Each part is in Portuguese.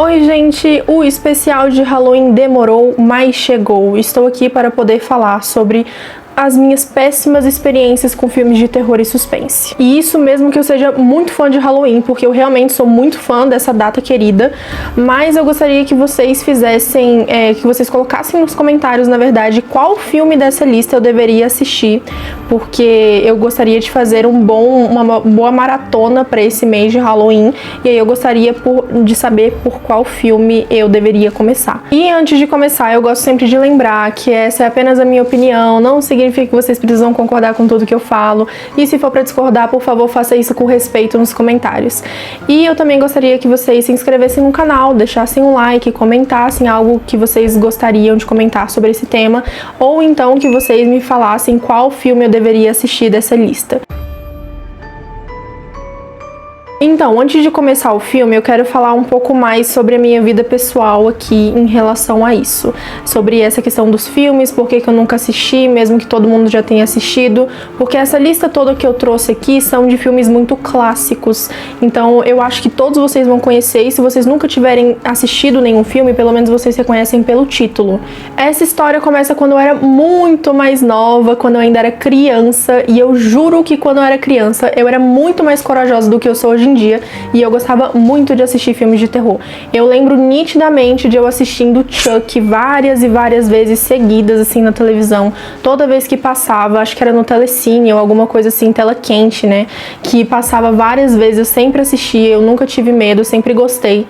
Oi gente, o especial de Halloween demorou, mas chegou. Estou aqui para poder falar sobre as minhas péssimas experiências com filmes de terror e suspense. E isso mesmo que eu seja muito fã de Halloween, porque eu realmente sou muito fã dessa data querida, mas eu gostaria que vocês fizessem, que vocês colocassem nos comentários, na verdade, qual filme dessa lista eu deveria assistir, porque eu gostaria de fazer uma boa maratona para esse mês de Halloween, e aí eu gostaria de saber por qual filme eu deveria começar. E antes de começar, eu gosto sempre de lembrar que essa é apenas a minha opinião, não significa que vocês precisam concordar com tudo que eu falo, e se for para discordar, por favor, faça isso com respeito nos comentários. E eu também gostaria que vocês se inscrevessem no canal, deixassem um like, comentassem algo que vocês gostariam de comentar sobre esse tema, ou então que vocês me falassem qual filme eu deveria assistir dessa lista. Então, antes de começar o filme, eu quero falar um pouco mais sobre a minha vida pessoal aqui em relação a isso. Sobre essa questão dos filmes, por que eu nunca assisti, mesmo que todo mundo já tenha assistido. Porque essa lista toda que eu trouxe aqui são de filmes muito clássicos. Então, eu acho que todos vocês vão conhecer, e se vocês nunca tiverem assistido nenhum filme, pelo menos vocês reconhecem pelo título. Essa história começa quando eu era muito mais nova, quando eu ainda era criança. E eu juro que quando eu era criança, eu era muito mais corajosa do que eu sou hoje em dia, e eu gostava muito de assistir filmes de terror. Eu lembro nitidamente de eu assistindo Chuck várias e várias vezes seguidas, assim, na televisão. Toda vez que passava, acho que era no Telecine ou alguma coisa assim, tela quente, né? Que passava várias vezes, eu sempre assistia, eu nunca tive medo, eu sempre gostei.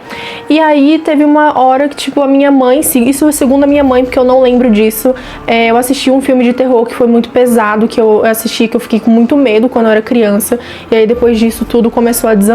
E aí teve uma hora que, tipo, a minha mãe, isso segundo a minha mãe, porque eu não lembro disso, eu assisti um filme de terror que foi muito pesado, que eu assisti, que eu fiquei com muito medo quando eu era criança, e aí depois disso tudo começou a desandar.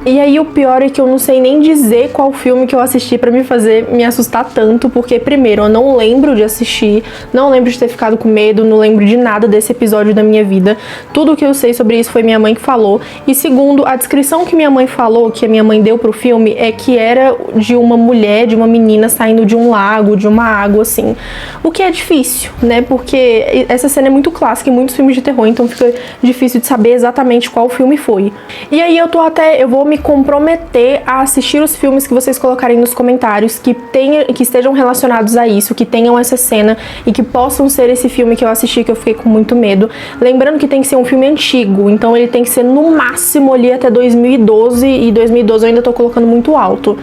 E aí o pior é que eu não sei nem dizer qual filme que eu assisti pra me fazer me assustar tanto, porque primeiro, eu não lembro de assistir, não lembro de ter ficado com medo, não lembro de nada desse episódio da minha vida. Tudo que eu sei sobre isso foi minha mãe que falou. E segundo, a descrição que minha mãe falou, que a minha mãe deu pro filme, é que era de uma mulher, de uma menina saindo de um lago, de uma água, assim. O que é difícil, né? Porque essa cena é muito clássica em muitos filmes de terror, então fica difícil de saber exatamente qual filme foi. E aí eu vou me comprometer a assistir os filmes que vocês colocarem nos comentários que estejam relacionados a isso, que tenham essa cena e que possam ser esse filme que eu assisti, que eu fiquei com muito medo. Lembrando que tem que ser um filme antigo, então ele tem que ser no máximo ali até 2012, e 2012 eu ainda tô colocando muito alto.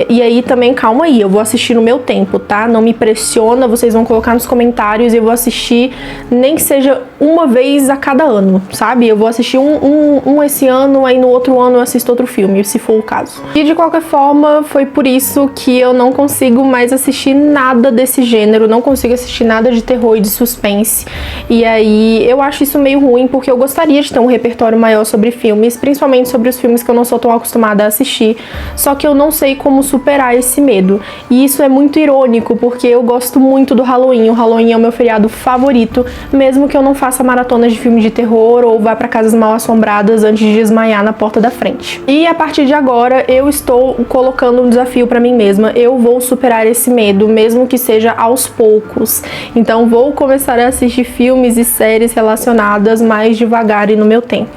E aí também, calma aí, eu vou assistir no meu tempo, tá? Não me pressiona, vocês vão colocar nos comentários e eu vou assistir nem que seja uma vez a cada ano, sabe? Eu vou assistir um esse ano, aí no outro ano eu assisto outro filme, se for o caso. E de qualquer forma, foi por isso que eu não consigo mais assistir nada desse gênero, não consigo assistir nada de terror e de suspense. E aí eu acho isso meio ruim, porque eu gostaria de ter um repertório maior sobre filmes, principalmente sobre os filmes que eu não sou tão acostumada a assistir, só que eu não sei como superar esse medo. E isso é muito irônico, porque eu gosto muito do Halloween, o Halloween é o meu feriado favorito, mesmo que eu não faça maratonas de filmes de terror ou vá pra casas mal assombradas antes de desmaiar na porta da frente. E a partir de agora eu estou colocando um desafio pra mim mesma, eu vou superar esse medo, mesmo que seja aos poucos. Então vou começar a assistir filmes e séries relacionadas mais devagar e no meu tempo.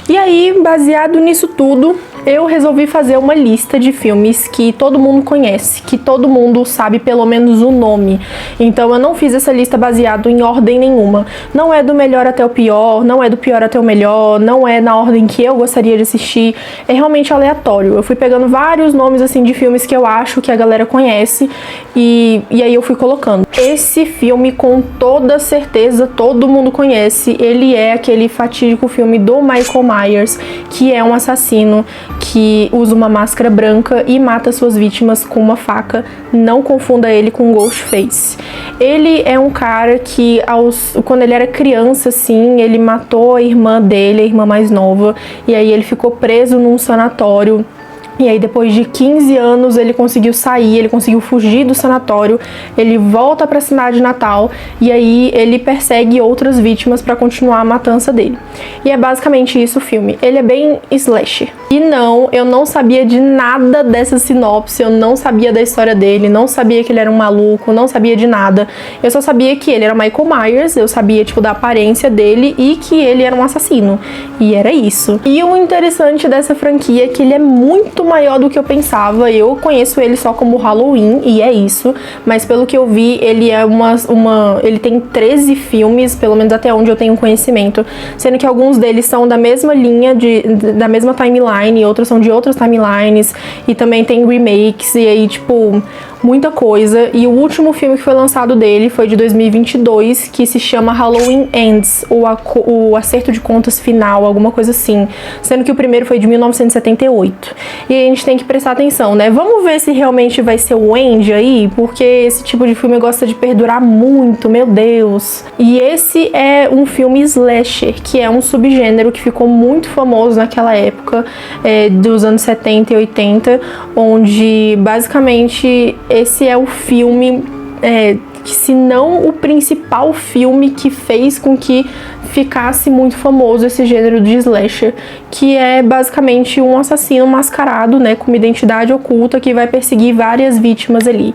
E aí, baseado nisso tudo, eu resolvi fazer uma lista de filmes que todo mundo conhece, que todo mundo sabe pelo menos o nome. Então eu não fiz essa lista baseado em ordem nenhuma. Não é do melhor até o pior, não é do pior até o melhor, não é na ordem que eu gostaria de assistir. É realmente aleatório. Eu fui pegando vários nomes assim de filmes que eu acho que a galera conhece e aí eu fui colocando. Esse filme, com toda certeza, todo mundo conhece. Ele é aquele fatídico filme do Michael Myers, que é um assassino que usa uma máscara branca e mata suas vítimas com uma faca. Não confunda ele com Ghostface. Ele é um cara que, quando ele era criança, assim, ele matou a irmã dele, a irmã mais nova, e aí ele ficou preso num sanatório E aí depois de 15 anos ele conseguiu sair, ele conseguiu fugir do sanatório, ele volta para a cidade natal e aí ele persegue outras vítimas para continuar a matança dele. E é basicamente isso o filme. Ele é bem slasher. E não, eu não sabia de nada dessa sinopse, eu não sabia da história dele, não sabia que ele era um maluco, não sabia de nada. Eu só sabia que ele era Michael Myers, eu sabia tipo da aparência dele e que ele era um assassino. E era isso. E o interessante dessa franquia é que ele é muito maior do que eu pensava. Eu conheço ele só como Halloween e é isso, mas pelo que eu vi, ele é ele tem 13 filmes, pelo menos até onde eu tenho conhecimento, sendo que alguns deles são da mesma linha da mesma timeline, outros são de outras timelines, e também tem remakes, e aí tipo muita coisa. E o último filme que foi lançado dele foi de 2022, que se chama Halloween Ends, o acerto de contas final, alguma coisa assim, sendo que o primeiro foi de 1978. E a gente tem que prestar atenção, né? Vamos ver se realmente vai ser o End aí, porque esse tipo de filme gosta de perdurar muito, meu Deus. E esse é um filme slasher, que é um subgênero que ficou muito famoso naquela época, dos anos 70 e 80, onde basicamente esse é o filme, que se não o principal filme que fez com que ficasse muito famoso esse gênero de slasher, que é basicamente um assassino mascarado, né, com uma identidade oculta que vai perseguir várias vítimas ali.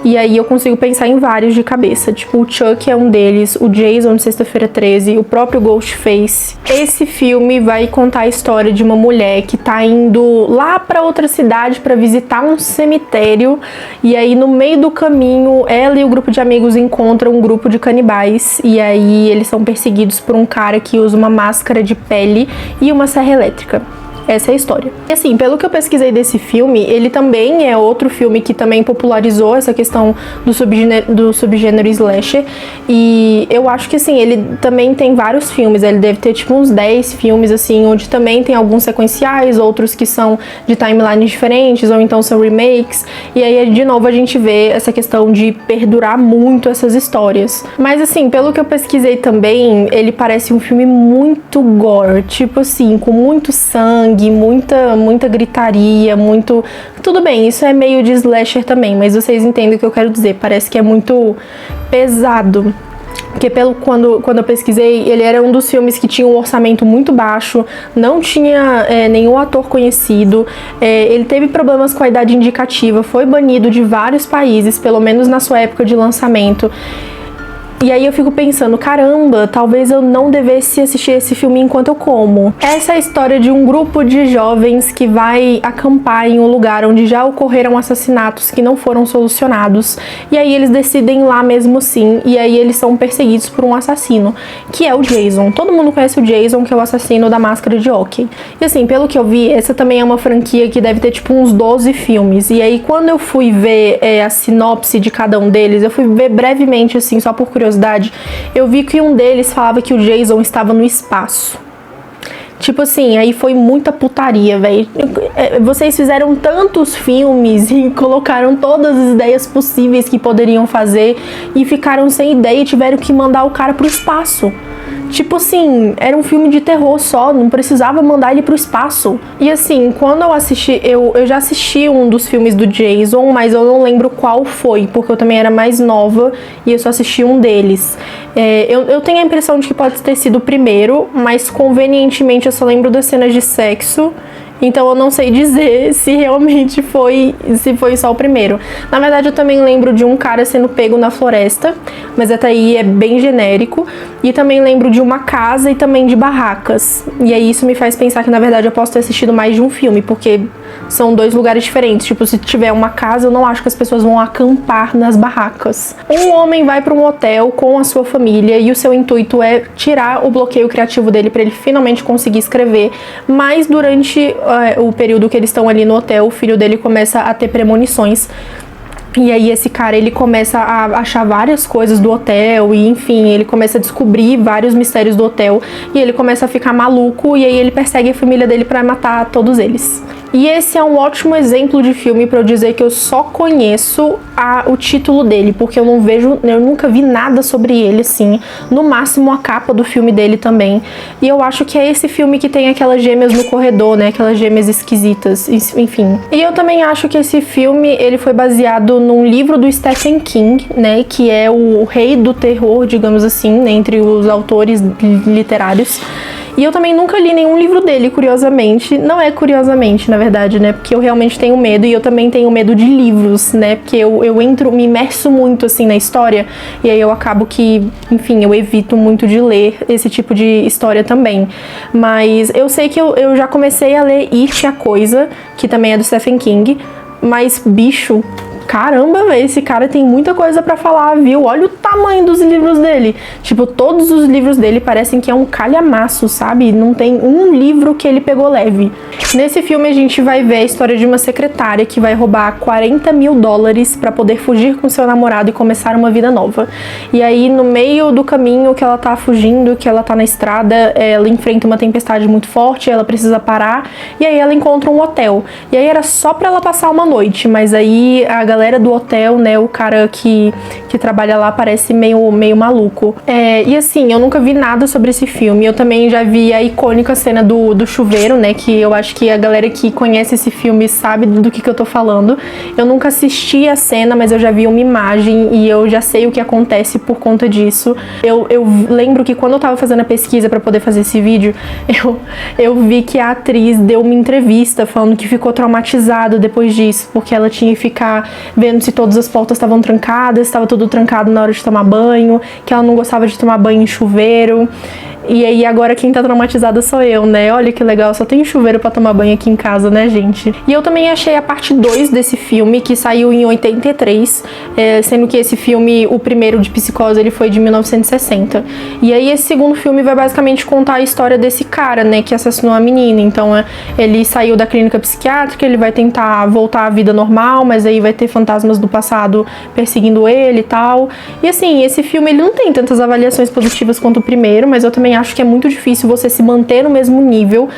E aí eu consigo pensar em vários de cabeça, tipo o Chuck é um deles, o Jason de Sexta-feira 13, o próprio Ghostface. Esse filme vai contar a história de uma mulher que tá indo lá pra outra cidade pra visitar um cemitério, e aí no meio do caminho ela e o grupo de amigos encontram um grupo de canibais, e aí eles são perseguidos por um cara que usa uma máscara de pele e uma serra elétrica. Essa é a história. E assim, pelo que eu pesquisei desse filme, ele também é outro filme que também popularizou essa questão do subgênero slasher. E eu acho que assim, ele também tem vários filmes. Ele deve ter tipo uns 10 filmes, assim, onde também tem alguns sequenciais, outros que são de timelines diferentes, ou então são remakes. E aí, de novo, a gente vê essa questão de perdurar muito essas histórias. Mas assim, pelo que eu pesquisei também, ele parece um filme muito gore. Tipo assim, com muito sangue, muita gritaria, muito... Tudo bem, isso é meio de slasher também, mas vocês entendem o que eu quero dizer. Parece que é muito pesado. Porque quando eu pesquisei, ele era um dos filmes que tinha um orçamento muito baixo, não tinha nenhum ator conhecido, ele teve problemas com a idade indicativa, foi banido de vários países, pelo menos na sua época de lançamento. E aí eu fico pensando, caramba, talvez eu não devesse assistir esse filme enquanto eu como. Essa é a história de um grupo de jovens que vai acampar em um lugar onde já ocorreram assassinatos que não foram solucionados. E aí eles decidem ir lá mesmo assim, e aí eles são perseguidos por um assassino, que é o Jason. Todo mundo conhece o Jason, que é o assassino da máscara de hóquei. E assim, pelo que eu vi, essa também é uma franquia que deve ter tipo uns 12 filmes. E aí quando eu fui ver a sinopse de cada um deles, eu fui ver brevemente assim, só por curiosidade, eu vi que um deles falava que o Jason estava no espaço. Tipo assim, aí foi muita putaria, velho. Vocês fizeram tantos filmes e colocaram todas as ideias possíveis que poderiam fazer e ficaram sem ideia e tiveram que mandar o cara pro espaço. Tipo assim, era um filme de terror só, não precisava mandar ele pro espaço. E assim, quando eu assisti, eu já assisti um dos filmes do Jason, mas eu não lembro qual foi, porque eu também era mais nova e eu só assisti um deles. Eu tenho a impressão de que pode ter sido o primeiro, mas convenientemente eu só lembro das cenas de sexo. Então eu não sei dizer se realmente foi só o primeiro. Na verdade eu também lembro de um cara sendo pego na floresta, mas até aí é bem genérico. E também lembro de uma casa e também de barracas. E aí isso me faz pensar que na verdade eu posso ter assistido mais de um filme, porque são dois lugares diferentes. Tipo, se tiver uma casa, eu não acho que as pessoas vão acampar nas barracas. Um homem vai para um hotel com a sua família e o seu intuito é tirar o bloqueio criativo dele para ele finalmente conseguir escrever, mas durante o período que eles estão ali no hotel, o filho dele começa a ter premonições. E aí esse cara, ele começa a achar várias coisas do hotel e enfim, ele começa a descobrir vários mistérios do hotel e ele começa a ficar maluco e aí ele persegue a família dele pra matar todos eles. E esse é um ótimo exemplo de filme pra eu dizer que eu só conheço o título dele, porque eu nunca vi nada sobre ele, assim, no máximo a capa do filme dele também. E eu acho que é esse filme que tem aquelas gêmeas no corredor, né, aquelas gêmeas esquisitas, enfim. E eu também acho que esse filme, ele foi baseado num livro do Stephen King, né, que é o rei do terror, digamos assim, né, entre os autores literários. E eu também nunca li nenhum livro dele, curiosamente. Não é curiosamente, na verdade, né? Porque eu realmente tenho medo e eu também tenho medo de livros, né? Porque eu me imerso muito, assim, na história. E aí eu acabo que, enfim, eu evito muito de ler esse tipo de história também. Mas eu sei que eu já comecei a ler It, a Coisa, que também é do Stephen King. Mas, bicho... Caramba, velho, esse cara tem muita coisa pra falar, viu? Olha o tamanho dos livros dele. Tipo, todos os livros dele parecem que é um calhamaço, sabe? Não tem um livro que ele pegou leve. Nesse filme a gente vai ver a história de uma secretária que vai roubar $40 mil pra poder fugir com seu namorado e começar uma vida nova. E aí, no meio do caminho que ela tá fugindo, que ela tá na estrada, ela enfrenta uma tempestade muito forte, ela precisa parar, e aí ela encontra um hotel. E aí era só pra ela passar uma noite, mas aí a galera do hotel, né, o cara que trabalha lá parece meio maluco. E assim, eu nunca vi nada sobre esse filme. Eu também já vi a icônica cena do chuveiro, né, que eu acho que a galera que conhece esse filme sabe do que eu tô falando. Eu nunca assisti a cena, mas eu já vi uma imagem e eu já sei o que acontece por conta disso. Eu lembro que quando eu tava fazendo a pesquisa pra poder fazer esse vídeo, eu vi que a atriz deu uma entrevista falando que ficou traumatizada depois disso, porque ela tinha que ficar vendo se todas as portas estavam trancadas, estava tudo trancado na hora de tomar banho, que ela não gostava de tomar banho em chuveiro. E aí agora quem tá traumatizada sou eu, né? Olha que legal, só tem chuveiro pra tomar banho aqui em casa, né, gente? E eu também achei a parte 2 desse filme, que saiu em 83, sendo que esse filme, o primeiro de Psicose, ele foi de 1960. E aí esse segundo filme vai basicamente contar a história desse cara, né, que assassinou a menina. Então ele saiu da clínica psiquiátrica, ele vai tentar voltar à vida normal, mas aí vai ter fantasmas do passado perseguindo ele e tal. E assim, esse filme ele não tem tantas avaliações positivas quanto o primeiro, mas eu também acho que é muito difícil você se manter no mesmo nível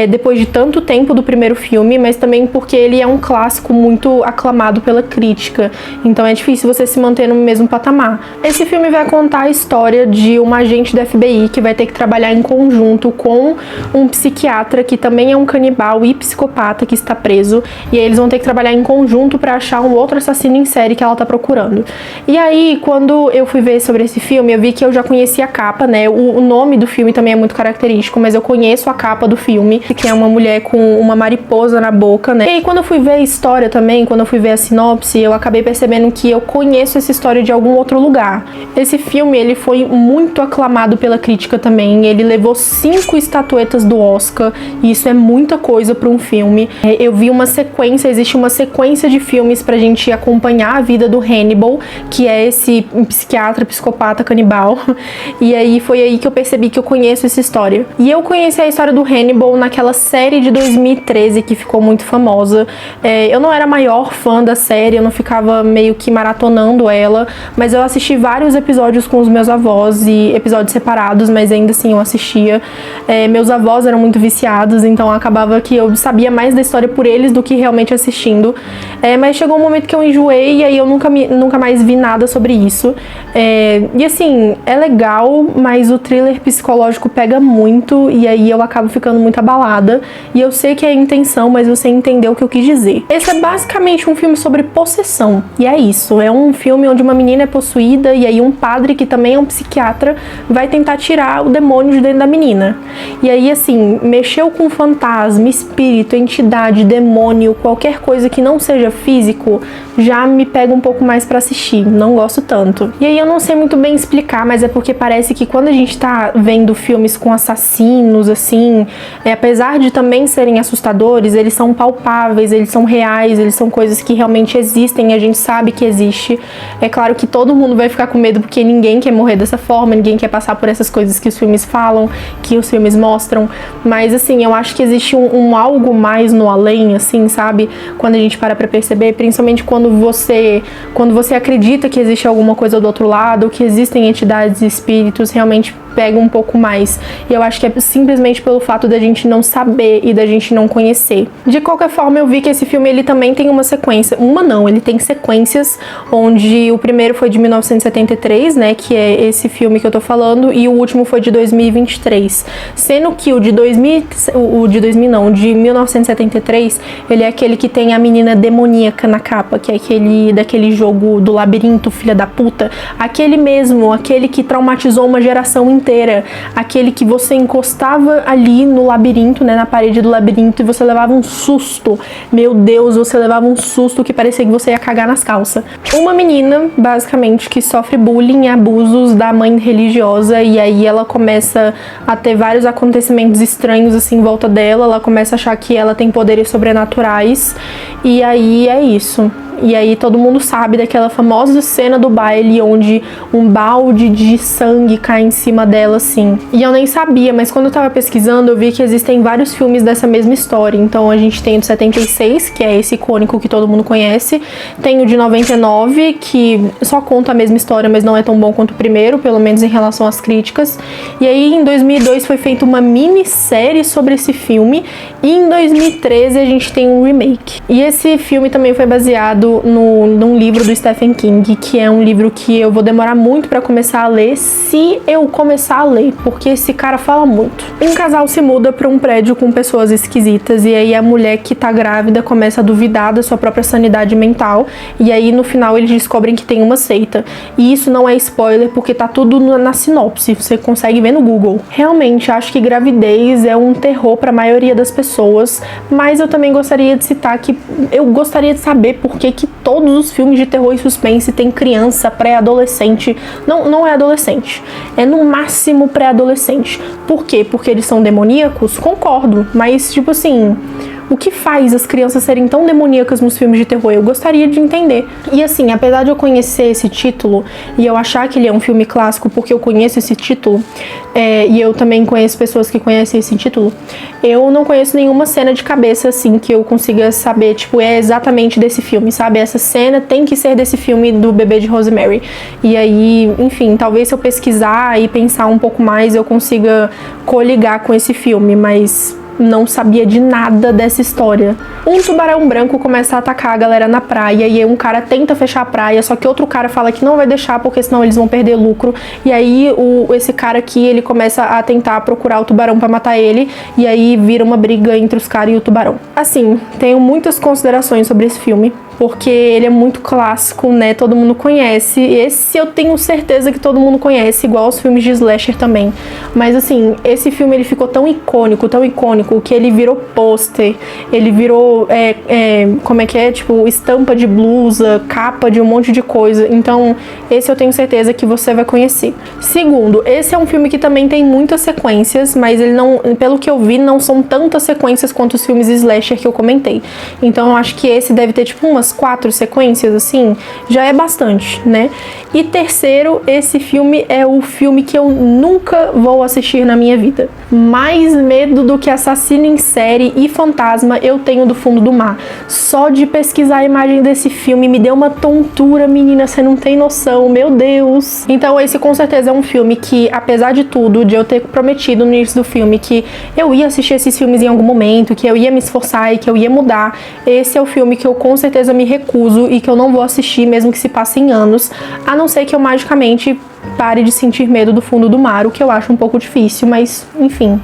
depois de tanto tempo do primeiro filme, mas também porque ele é um clássico muito aclamado pela crítica, então é difícil você se manter no mesmo patamar. Esse filme vai contar a história de uma agente da FBI que vai ter que trabalhar em conjunto com um psiquiatra que também é um canibal e psicopata que está preso, e aí eles vão ter que trabalhar em conjunto para achar um outro assassino em série que ela tá procurando. E aí, quando eu fui ver sobre esse filme, eu vi que eu já conhecia a capa, né? O nome do filme também é muito característico, mas eu conheço a capa do filme, que é uma mulher com uma mariposa na boca, né? E aí, quando eu fui ver a história também, quando eu fui ver a sinopse, eu acabei percebendo que eu conheço essa história de algum outro lugar. Esse filme, ele foi muito aclamado pela crítica também, ele levou 5 estatuetas do Oscar, e isso é muita coisa para um filme. Eu vi uma sequência, existe uma sequência de filmes pra gente acompanhar a vida do Hannibal, que é esse psiquiatra, psicopata, canibal, e aí foi aí que eu percebi que eu conheço essa história. E eu conheci a história do Hannibal naquela série de 2013 que ficou muito famosa. Eu não era a maior fã da série, eu não ficava meio que maratonando ela, mas eu assisti vários episódios com os meus avós e episódios separados, mas ainda assim eu assistia. Meus avós eram muito viciados, então acabava que eu sabia mais da história por eles do que realmente assistindo. Mas chegou um momento que eu enjoei e aí eu nunca mais vi nada sobre isso. E assim, é legal, mas o thriller psicológico pega muito e aí eu acabo ficando muito abalada. E eu sei que é a intenção, mas você entendeu o que eu quis dizer. Esse é basicamente um filme sobre possessão. E é isso, é um filme onde uma menina é possuída e aí um padre, que também é um psiquiatra, vai tentar tirar o demônio de dentro da menina. E aí, assim, mexeu com fantasma, espírito, entidade, demônio, qualquer coisa que não seja físico, já me pega um pouco mais pra assistir. Não gosto tanto. E aí eu não sei muito bem explicar, mas é porque parece que quando a gente tá vendo filmes com assassinos, assim, apesar de também serem assustadores, eles são palpáveis, eles são reais, eles são coisas que realmente existem e a gente sabe que existe. É claro que todo mundo vai ficar com medo porque ninguém quer morrer dessa forma, ninguém quer passar por essas coisas que os filmes falam, que os filmes mostram, mas assim, eu acho que existe um algo mais no além, assim, sabe? Quando a gente para pra perceber, principalmente quando você acredita que existe alguma coisa do outro lado, que existem entidades e espíritos, realmente pega um pouco mais. E eu acho que é simplesmente pelo fato da gente não saber e da gente não conhecer. De qualquer forma, eu vi que esse filme ele também tem uma sequência. Uma não, ele tem sequências, onde o primeiro foi de 1973, né, que é esse filme que eu tô falando, e o último foi de 2023. Sendo que o de 1973, ele é aquele que tem a menina demoníaca na capa, que é aquele daquele jogo do labirinto, filha da puta. Aquele mesmo, aquele que traumatizou uma geração inteira. Aquele que você encostava ali no labirinto, né, na parede do labirinto, e você levava um susto. Meu Deus, você levava um susto que parecia que você ia cagar nas calças. Uma menina, basicamente, que sofre bullying e abusos da mãe religiosa, e aí ela começa a ter vários acontecimentos estranhos assim em volta dela, ela começa a achar que ela tem poderes sobrenaturais, e aí é isso. E aí todo mundo sabe daquela famosa cena do baile onde um balde de sangue cai em cima dela, assim. E eu nem sabia, mas quando eu tava pesquisando, eu vi que existem vários filmes dessa mesma história. Então a gente tem o de 76, que é esse icônico que todo mundo conhece. Tem o de 99, que só conta a mesma história, mas não é tão bom quanto o primeiro, pelo menos em relação às críticas. E aí em 2002 foi feita uma minissérie sobre esse filme. E em 2013 a gente tem um remake. E esse filme também foi baseado num livro do Stephen King, que é um livro que eu vou demorar muito pra começar a ler, se eu começar a ler, porque esse cara fala muito. Um casal se muda pra um prédio com pessoas esquisitas, e aí a mulher que tá grávida começa a duvidar da sua própria sanidade mental, e aí no final eles descobrem que tem uma seita. E isso não é spoiler, porque tá tudo na sinopse, você consegue ver no Google. Realmente, acho que gravidez é um terror pra maioria das pessoas, mas eu também gostaria de citar que eu gostaria de saber por que todos os filmes de terror e suspense tem criança, pré-adolescente. Não é adolescente, é no máximo pré-adolescente. Por quê? Porque eles são demoníacos? Concordo, mas tipo assim, o que faz as crianças serem tão demoníacas nos filmes de terror? Eu gostaria de entender. E assim, apesar de eu conhecer esse título e eu achar que ele é um filme clássico porque eu conheço esse título, e eu também conheço pessoas que conhecem esse título, eu não conheço nenhuma cena de cabeça assim que eu consiga saber, tipo, é exatamente desse filme, sabe? Essa cena tem que ser desse filme do bebê de Rosemary. E aí, enfim, talvez se eu pesquisar e pensar um pouco mais eu consiga coligar com esse filme, mas não sabia de nada dessa história. Um tubarão branco começa a atacar a galera na praia, e aí um cara tenta fechar a praia, só que outro cara fala que não vai deixar porque senão eles vão perder lucro, e aí esse cara aqui, ele começa a tentar procurar o tubarão pra matar ele, e aí vira uma briga entre os caras e o tubarão. Assim, tenho muitas considerações sobre esse filme, porque ele é muito clássico, né? Todo mundo conhece. Esse eu tenho certeza que todo mundo conhece, igual os filmes de slasher também. Mas assim, esse filme ele ficou tão icônico, que ele virou pôster, ele virou, como é que é? Tipo, estampa de blusa, capa de um monte de coisa. Então, esse eu tenho certeza que você vai conhecer. Segundo, esse é um filme que também tem muitas sequências, mas ele não, pelo que eu vi, não são tantas sequências quanto os filmes slasher que eu comentei. Então, eu acho que esse deve ter, tipo, umas 4 sequências, assim, já é bastante, né? E terceiro, esse filme é o filme que eu nunca vou assistir na minha vida. Mais medo do que assassino em série e fantasma eu tenho do fundo do mar. Só de pesquisar a imagem desse filme me deu uma tontura, menina, você não tem noção, meu Deus. Então esse com certeza é um filme que, apesar de tudo, de eu ter prometido no início do filme que eu ia assistir esses filmes em algum momento, que eu ia me esforçar e que eu ia mudar, esse é o filme que eu com certeza me recuso e que eu não vou assistir mesmo que se passem anos, a não ser que eu magicamente pare de sentir medo do fundo do mar, o que eu acho um pouco difícil, mas enfim.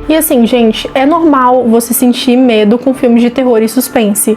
E assim, gente, é normal você sentir medo com filmes de terror e suspense.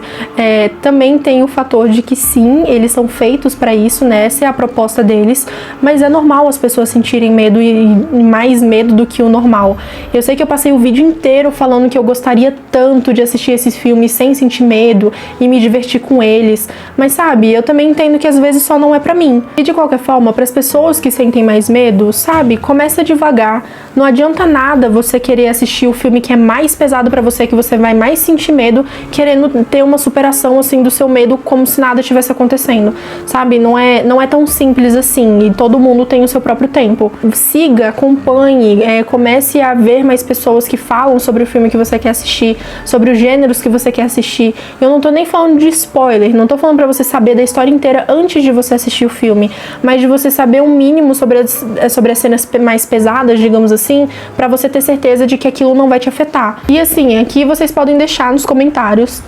Também tem o fator de que sim, eles são feitos pra isso, né? Essa é a proposta deles. Mas é normal as pessoas sentirem medo e mais medo do que o normal. Eu sei que eu passei o vídeo inteiro falando que eu gostaria tanto de assistir esses filmes sem sentir medo e me divertir com eles. Mas sabe, eu também entendo que às vezes só não é pra mim. E de qualquer forma, pras pessoas que sentem mais medo, sabe, começa devagar. Não adianta nada você querer assistir assistir o filme que é mais pesado pra você, que você vai mais sentir medo, querendo ter uma superação, assim, do seu medo como se nada tivesse acontecendo, sabe? Não é tão simples assim, e todo mundo tem o seu próprio tempo. Siga, acompanhe, comece a ver mais pessoas que falam sobre o filme que você quer assistir, sobre os gêneros que você quer assistir. Eu não tô nem falando de spoiler, não tô falando pra você saber da história inteira antes de você assistir o filme, mas de você saber um mínimo sobre as cenas mais pesadas, digamos assim, pra você ter certeza de que aquilo não vai te afetar. E assim, aqui vocês podem deixar nos comentários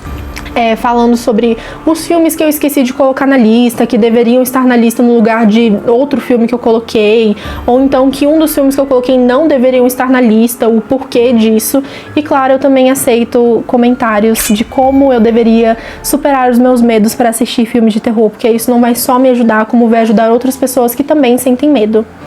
falando sobre os filmes que eu esqueci de colocar na lista, que deveriam estar na lista no lugar de outro filme que eu coloquei, ou então que um dos filmes que eu coloquei não deveriam estar na lista, o porquê disso. E claro, eu também aceito comentários de como eu deveria superar os meus medos para assistir filmes de terror, porque isso não vai só me ajudar, como vai ajudar outras pessoas que também sentem medo.